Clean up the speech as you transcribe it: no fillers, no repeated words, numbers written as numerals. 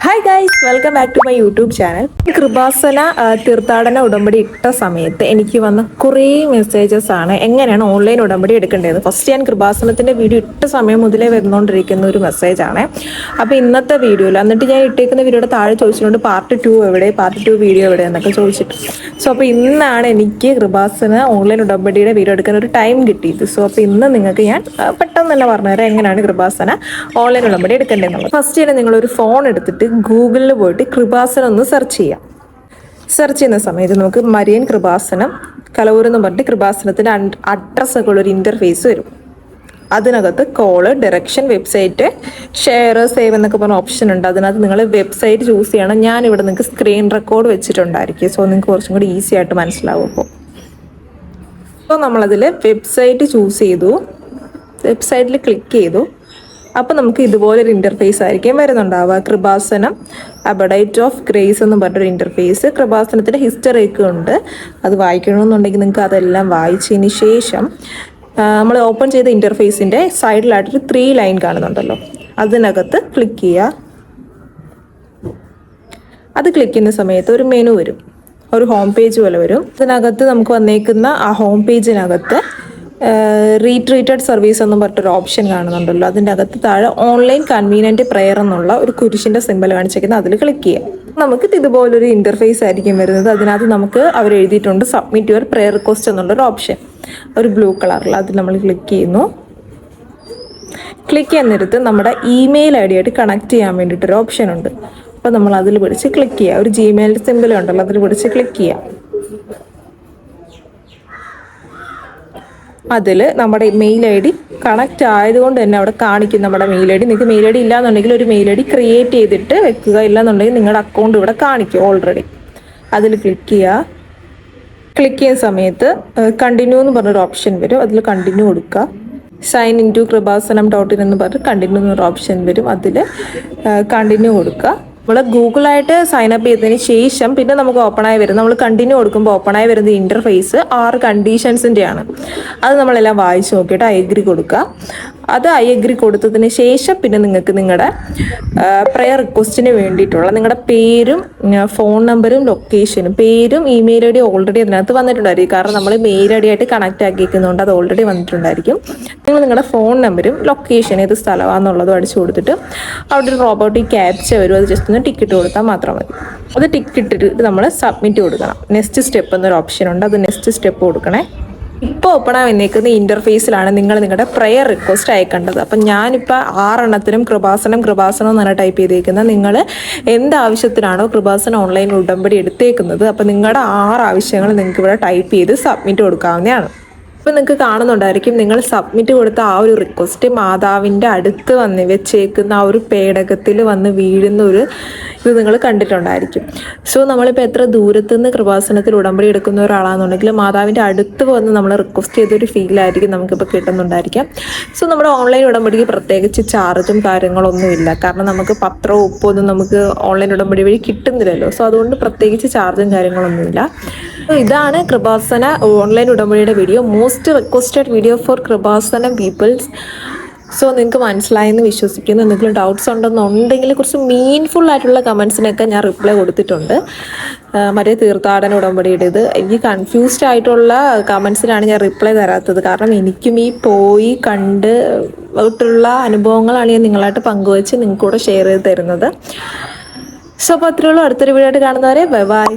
Hi guys, welcome back to my YouTube channel. Kripasana തീർത്ഥാടന ഉടമ്പടി ഇട്ട സമയത്ത് എനിക്ക് വന്ന കുറേ മെസ്സേജസ് ആണ് എങ്ങനെയാണ് ഓൺലൈൻ ഉടമ്പടി എടുക്കേണ്ടത്. ഫസ്റ്റ് ഞാൻ കൃപാസനത്തിന്റെ വീഡിയോ ഇട്ട സമയം മുതലേ വരുന്നോണ്ടിരിക്കുന്ന ഒരു മെസ്സേജ് ആണ്. അപ്പോൾ ഇന്നത്തെ വീഡിയോയിൽ എന്നിട്ട് ഞാൻ ഇട്ടേക്കുന്ന വീഡിയോയുടെ താഴെ ചോദിച്ചിട്ടുണ്ട് പാർട്ട് 2 എവിടെ, പാർട്ട് 2 വീഡിയോ എവിടെ എന്നൊക്കെ ചോദിച്ചിട്ട്. സോ അപ്പോൾ ഇന്നാണ് എനിക്ക് കൃപാസന ഓൺലൈൻ ഉടമ്പടിയുടെ വീഡിയോ എടുക്കാൻ ഒരു ടൈം കിട്ടിയത്. സോ അപ്പോൾ ഇന്ന് നിങ്ങൾക്ക് ഞാൻ പെട്ടെന്ന് തന്നെ പറഞ്ഞുതരാം എങ്ങനെയാണ് കൃപാസന ഓൺലൈൻ ഉടമ്പടി എടുക്കേണ്ടതെന്നുള്ളത്. ഫസ്റ്റ് തന്നെ നിങ്ങളൊരു ഫോൺ എടുത്തിട്ട് ഗൂഗിളിൽ പോയിട്ട് കൃപാസനം ഒന്ന് സെർച്ച് ചെയ്യാം. സെർച്ച് ചെയ്യുന്ന സമയത്ത് നമുക്ക് മരിയൻ കൃപാസനം കലവൂർ എന്ന് പറഞ്ഞിട്ട് കൃപാസനത്തിൻ്റെ അഡ്രസ്സൊക്കെ ഉള്ളൊരു ഇൻ്റർഫേസ് വരും. അതിനകത്ത് call, direction, website, share, save എന്നൊക്കെ പറഞ്ഞ ഓപ്ഷൻ ഉണ്ട്. അതിനകത്ത് നിങ്ങൾ വെബ്സൈറ്റ് ചൂസ് ചെയ്യണം. ഞാനിവിടെ നിങ്ങൾക്ക് സ്ക്രീൻ റെക്കോർഡ് വെച്ചിട്ടുണ്ടായിരിക്കും. സോ നിങ്ങൾക്ക് കുറച്ചും കൂടി ഈസി ആയിട്ട് മനസ്സിലാവും. അപ്പോൾ നമ്മളതിൽ വെബ്സൈറ്റ് ചൂസ് ചെയ്തു, വെബ്സൈറ്റിൽ ക്ലിക്ക് ചെയ്തു. അപ്പോൾ നമുക്ക് ഇതുപോലൊരു ഇൻ്റർഫേസ് ആയിരിക്കും വരുന്നുണ്ടാവുക. കൃപാസനം അബഡൈറ്റ് ഓഫ് ഗ്രേസ് എന്ന് പറഞ്ഞൊരു ഇൻ്റർഫേസ്. കൃപാസനത്തിൻ്റെ ഹിസ്റ്ററി ഒക്കെ ഉണ്ട്. അത് വായിക്കണമെന്നുണ്ടെങ്കിൽ നിങ്ങൾക്ക് അതെല്ലാം വായിച്ചതിന് ശേഷം നമ്മൾ ഓപ്പൺ ചെയ്ത ഇൻ്റർഫേസിൻ്റെ സൈഡിലായിട്ടൊരു 3 ലൈൻ കാണുന്നുണ്ടല്ലോ, അതിനകത്ത് ക്ലിക്ക് ചെയ്യുക. അത് ക്ലിക്ക് ചെയ്യുന്ന സമയത്ത് ഒരു മെനു വരും, ഒരു ഹോം പേജ് പോലെ വരും. അതിനകത്ത് നമുക്ക് വന്നേക്കുന്ന ആ ഹോം പേജിനകത്ത് റീട്രീറ്റഡ് സർവീസ് എന്നും പറഞ്ഞിട്ടൊരു ഓപ്ഷൻ കാണുന്നുണ്ടല്ലോ, അതിൻ്റെ അകത്ത് താഴെ ഓൺലൈൻ കൺവീനിയൻറ്റ് പ്രെയർ എന്നുള്ള ഒരു കുരിശിൻ്റെ സിമ്പൽ കാണിച്ചിരിക്കുന്നത്, അതിൽ ക്ലിക്ക് ചെയ്യാം. നമുക്ക് ഇതുപോലൊരു ഇൻ്റർഫേസ് ആയിരിക്കും വരുന്നത്. അതിനകത്ത് നമുക്ക് അവർ എഴുതിയിട്ടുണ്ട് സബ്മിറ്റ് യുവർ പ്രെയർ റിക്വസ്റ്റ് എന്നുള്ളൊരു ഓപ്ഷൻ, ഒരു ബ്ലൂ കളറിൽ. അത് നമ്മൾ ക്ലിക്ക് ചെയ്യുന്നു. ക്ലിക്ക് ചെയ്യുന്നിടത്ത് നമ്മുടെ ഇമെയിൽ ഐ ഡി ആയിട്ട് കണക്ട് ചെയ്യാൻ വേണ്ടിയിട്ടൊരു ഓപ്ഷൻ ഉണ്ട്. അപ്പോൾ നമ്മൾ അതിൽ പിടിച്ച് ക്ലിക്ക് ചെയ്യുക. ഒരു ജിമെയിൽ സിമ്പൽ ഉണ്ടല്ലോ, അതിൽ പിടിച്ച് ക്ലിക്ക് ചെയ്യാം. അതിൽ നമ്മുടെ മെയിൽ ഐ ഡി കണക്റ്റ് ആയതുകൊണ്ട് തന്നെ അവിടെ കാണിക്കും നമ്മുടെ മെയിൽ ഐ ഡി. നിങ്ങൾക്ക് മെയിൽ ഐ ഡി ഇല്ലാന്നുണ്ടെങ്കിൽ ഒരു മെയിൽ ഐ ഡി ക്രിയേറ്റ് ചെയ്തിട്ട് വെക്കുക, ഇല്ലാന്നുണ്ടെങ്കിൽ നിങ്ങളുടെ അക്കൗണ്ട് ഇവിടെ കാണിക്കും ഓൾറെഡി. അതിൽ ക്ലിക്ക് ചെയ്യുക. ക്ലിക്ക് ചെയ്യുന്ന സമയത്ത് കണ്ടിന്യൂ എന്ന് പറഞ്ഞൊരു ഓപ്ഷൻ വരും, അതിൽ കണ്ടിന്യൂ കൊടുക്കുക. സൈൻ ഇൻ ടു കൃപാസനം.in എന്ന് പറഞ്ഞിട്ട് കണ്ടിന്യൂ എന്നൊരു ഓപ്ഷൻ വരും, അതിൽ കണ്ടിന്യൂ കൊടുക്കുക. നമ്മൾ ഗൂഗിളായിട്ട് സൈനപ്പ് ചെയ്തതിന് ശേഷം പിന്നെ നമുക്ക് ഓപ്പണായി വരും. നമ്മൾ കണ്ടിന്യൂ കൊടുക്കുമ്പോൾ ഓപ്പണായി വരുന്ന ഇൻ്റർഫേസ് 6 കണ്ടീഷൻസിൻ്റെയാണ്. അത് നമ്മളെല്ലാം വായിച്ച് നോക്കിയിട്ട് ഐ അഗ്രി കൊടുക്കുക. അത് ഐ അഗ്രി കൊടുത്തതിന് ശേഷം പിന്നെ നിങ്ങൾക്ക് നിങ്ങളുടെ പ്രെയർ റിക്വസ്റ്റിന് വേണ്ടിയിട്ടുള്ള നിങ്ങളുടെ പേരും ഫോൺ നമ്പരും ലൊക്കേഷനും, പേരും ഇമെയിൽ ഐ ഡി ഓൾറെഡി അതിനകത്ത് വന്നിട്ടുണ്ടായിരിക്കും. കാരണം നമ്മൾ മെയിൽ ഐ ഡി ആയിട്ട് കണക്ട് ആക്കിയിരിക്കുന്നതുകൊണ്ട് അത് ഓൾറെഡി വന്നിട്ടുണ്ടായിരിക്കും. നിങ്ങൾ നിങ്ങളുടെ ഫോൺ നമ്പരും ലൊക്കേഷൻ ഏത് സ്ഥലമാണെന്നുള്ളതും അടിച്ചു കൊടുത്തിട്ട് അവിടെ ഒരു റോബോട്ടിക് ക്യാപ്ച വരും, അത് ജസ്റ്റ് ഒന്ന് ടിക്കറ്റ് കൊടുത്താൽ മാത്രം മതി. അത് ടിക്കറ്റ് ഇട്ടിട്ട് നമ്മൾ സബ്മിറ്റ് കൊടുക്കണം. നെക്സ്റ്റ് സ്റ്റെപ്പ് എന്നൊരു ഓപ്ഷൻ ഉണ്ട്, അത് നെക്സ്റ്റ് സ്റ്റെപ്പ് കൊടുക്കണേ. ഇപ്പോൾ ഓപ്പണായി വന്നേക്കുന്ന ഇൻ്റർഫേസിലാണ് നിങ്ങൾ നിങ്ങളുടെ പ്രെയർ റിക്വസ്റ്റ് അയക്കേണ്ടത്. അപ്പം ഞാനിപ്പോൾ 6 എണ്ണത്തിനും കൃപാസനം എന്നാണ് ടൈപ്പ് ചെയ്തേക്കുന്നത്. നിങ്ങൾ എന്താവശ്യത്തിനാണോ കൃപാസനം ഓൺലൈൻ ഉടമ്പടി എടുത്തേക്കുന്നത്, അപ്പം നിങ്ങളുടെ 6 ആവശ്യങ്ങൾ നിങ്ങൾക്ക് ഇവിടെ ടൈപ്പ് ചെയ്ത് സബ്മിറ്റ് കൊടുക്കാവുന്നതാണ്. ഇപ്പം നിങ്ങൾക്ക് കാണുന്നുണ്ടായിരിക്കും, നിങ്ങൾ സബ്മിറ്റ് കൊടുത്ത ആ ഒരു റിക്വസ്റ്റ് മാതാവിൻ്റെ അടുത്ത് വന്ന് വെച്ചേക്കുന്ന ആ ഒരു പേടകത്തിൽ വന്ന് വീഴുന്ന ഒരു ഇത് നിങ്ങൾ കണ്ടിട്ടുണ്ടായിരിക്കും. സോ നമ്മളിപ്പോൾ എത്ര ദൂരത്തുനിന്ന് കൃപാസനത്തിൽ ഉടമ്പടി എടുക്കുന്ന ഒരാളാണെന്നുണ്ടെങ്കിൽ മാതാവിൻ്റെ അടുത്ത് വന്ന് നമ്മൾ റിക്വസ്റ്റ് ചെയ്തൊരു ഫീലായിരിക്കും നമുക്കിപ്പോൾ കിട്ടുന്നുണ്ടായിരിക്കാം. സോ നമ്മുടെ ഓൺലൈൻ ഉടമ്പടിക്ക് പ്രത്യേകിച്ച് ചാർജും കാര്യങ്ങളൊന്നുമില്ല. കാരണം നമുക്ക് പത്രവും ഉപ്പൊന്നും നമുക്ക് ഓൺലൈൻ ഉടമ്പടി വഴി കിട്ടുന്നില്ലല്ലോ. സോ അതുകൊണ്ട് പ്രത്യേകിച്ച് ചാർജും കാര്യങ്ങളൊന്നുമില്ല. ഇതാണ് കൃപാസന ഓൺലൈൻ ഉടമ്പടിയുടെ video, most requested video for Kripasana peoples. So നിങ്ങൾക്ക് മനസ്സിലായെന്ന് വിശ്വസിക്കുന്നു. എന്തെങ്കിലും ഡൗട്ട്സ് ഉണ്ടെന്നുണ്ടെങ്കിൽ കുറച്ച് മീൻഫുൾ ആയിട്ടുള്ള കമൻസിനൊക്കെ ഞാൻ റിപ്ലൈ കൊടുത്തിട്ടുണ്ട്. മറ്റേ തീർത്ഥാടന ഉടമ്പടിയുടേത് എനിക്ക് കൺഫ്യൂസ്ഡ് ആയിട്ടുള്ള കമൻസിനാണ് ഞാൻ റിപ്ലൈ തരാത്തത്. കാരണം എനിക്കും ഈ പോയി കണ്ട് ട്ടുള്ള അനുഭവങ്ങളാണ് ഞാൻ നിങ്ങളായിട്ട് പങ്കുവെച്ച് നിങ്ങൾക്ക് കൂടെ ഷെയർ ചെയ്ത് തരുന്നത്. സോ അപ്പോൾ അത്രയുള്ളൂ. അടുത്തൊരു വീഡിയോ ആയിട്ട് കാണുന്നവരെ ബൈ ബൈ.